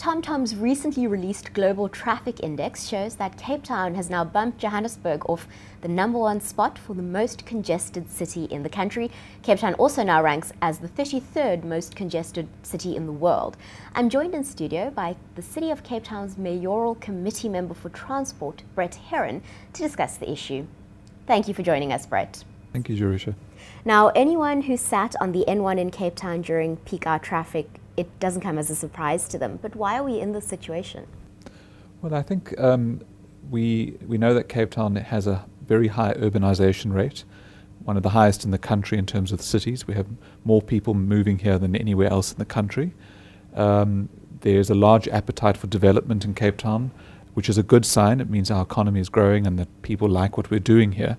TomTom's recently released Global Traffic Index shows that Cape Town has now bumped Johannesburg off the #1 spot for the most congested city in the country. Cape Town also now ranks as the 33rd most congested city in the world. I'm joined in studio by the City of Cape Town's Mayoral Committee Member for Transport, Brett Heron, to discuss the issue. Thank you for joining us, Brett. Thank you, Jerusha. Now, anyone who sat on the N1 in Cape Town during peak hour traffic, it doesn't come as a surprise to them. But why are we in this situation? Well, I think we know that Cape Town has a very high urbanization rate, one of the highest in the country in terms of the cities. We have more people moving here than anywhere else in the country. There's a large appetite for development in Cape Town, which is a good sign. It means our economy is growing and that people like what we're doing here.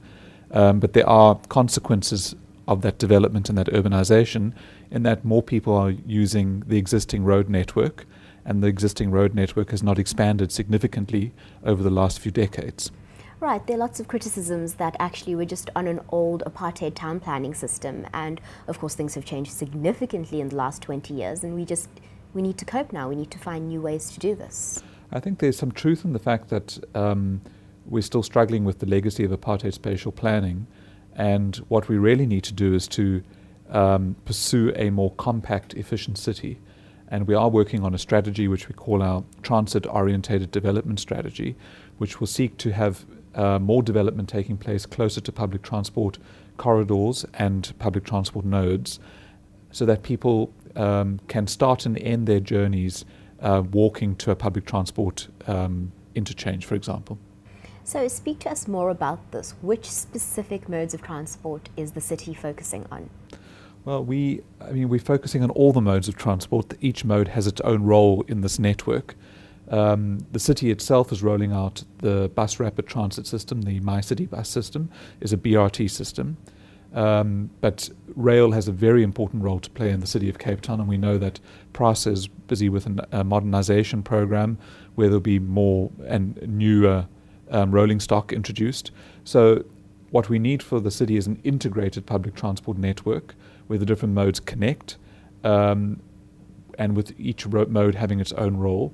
But there are consequences of that development and that urbanization in that more people are using the existing road network, and the existing road network has not expanded significantly over the last few decades. Right, there are lots of criticisms that actually we're just on an old apartheid town planning system, and of course things have changed significantly in the last 20 years, and we need to cope now. We need to find new ways to do this. I think there's some truth in the fact that we're still struggling with the legacy of apartheid spatial planning, and what we really need to do is to pursue a more compact, efficient city. And we are working on a strategy which we call our transit-orientated development strategy, which will seek to have more development taking place closer to public transport corridors and public transport nodes, so that people can start and end their journeys walking to a public transport interchange, for example. So speak to us more about this. Which specific modes of transport is the city focusing on? Well, we're focusing on all the modes of transport. Each mode has its own role in this network. The city itself is rolling out the bus rapid transit system. The MyCity bus system is a BRT system. But rail has a very important role to play in the city of Cape Town, and we know that PRASA is busy with a modernization program where there'll be more and newer rolling stock introduced. So what we need for the city is an integrated public transport network where the different modes connect, and with each mode having its own role.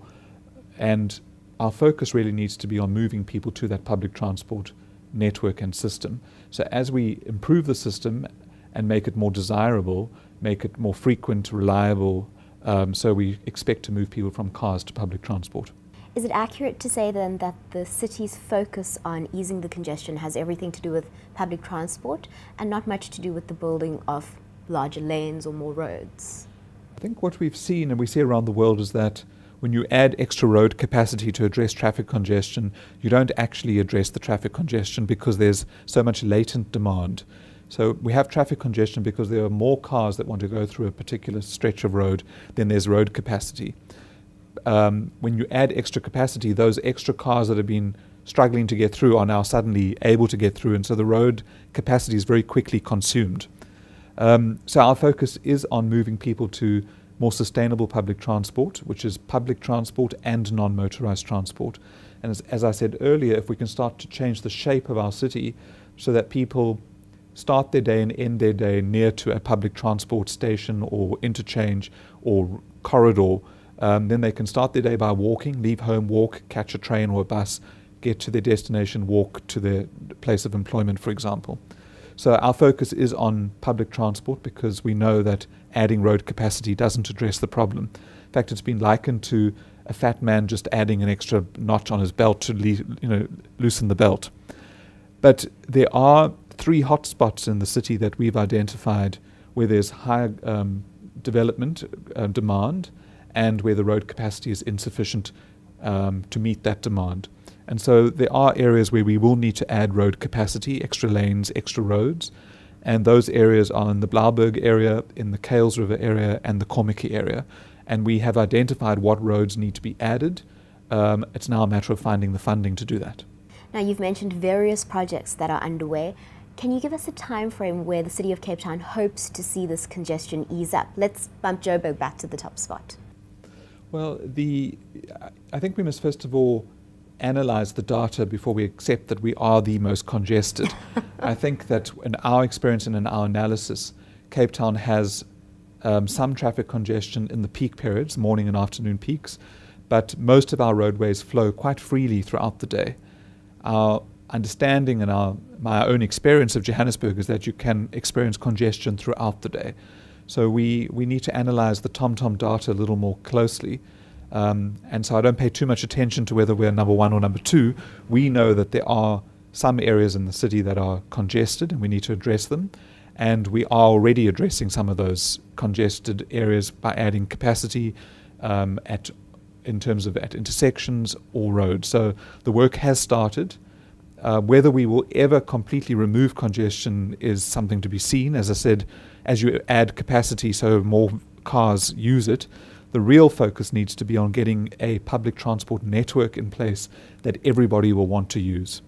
And our focus really needs to be on moving people to that public transport network and system. So as we improve the system and make it more desirable, make it more frequent, reliable, so we expect to move people from cars to public transport. Is it accurate to say then that the city's focus on easing the congestion has everything to do with public transport and not much to do with the building of larger lanes or more roads? I think what we've seen and we see around the world is that when you add extra road capacity to address traffic congestion, you don't actually address the traffic congestion because there's so much latent demand. So we have traffic congestion because there are more cars that want to go through a particular stretch of road than there's road capacity. When you add extra capacity, those extra cars that have been struggling to get through are now suddenly able to get through, and so the road capacity is very quickly consumed. So our focus is on moving people to more sustainable public transport, which is public transport and non-motorized transport. And as I said earlier, if we can start to change the shape of our city so that people start their day and end their day near to a public transport station or interchange or corridor, then they can start their day by walking, leave home, walk, catch a train or a bus, get to their destination, walk to their place of employment, for example. So our focus is on public transport because we know that adding road capacity doesn't address the problem. In fact, it's been likened to a fat man just adding an extra notch on his belt to loosen the belt. But there are 3 hotspots in the city that we've identified where there's high development demand and where the road capacity is insufficient to meet that demand. And so there are areas where we will need to add road capacity, extra lanes, extra roads, and those areas are in the Blaauwberg area, in the Kuils River area, and the Kommetjie area. And we have identified what roads need to be added. It's now a matter of finding the funding to do that. Now, you've mentioned various projects that are underway. Can you give us a time frame where the City of Cape Town hopes to see this congestion ease up? Let's bump Joburg back to the top spot. Well, I think we must first of all analyze the data before we accept that we are the most congested. I think that in our experience and in our analysis, Cape Town has some traffic congestion in the peak periods, morning and afternoon peaks, but most of our roadways flow quite freely throughout the day. Our understanding and my own experience of Johannesburg is that you can experience congestion throughout the day. So we need to analyze the TomTom data a little more closely. And so I don't pay too much attention to whether we're number 1 or number 2. We know that there are some areas in the city that are congested and we need to address them. And we are already addressing some of those congested areas by adding capacity in terms of at intersections or roads. So the work has started. Whether we will ever completely remove congestion is something to be seen. As I said, as you add capacity so more cars use it, the real focus needs to be on getting a public transport network in place that everybody will want to use.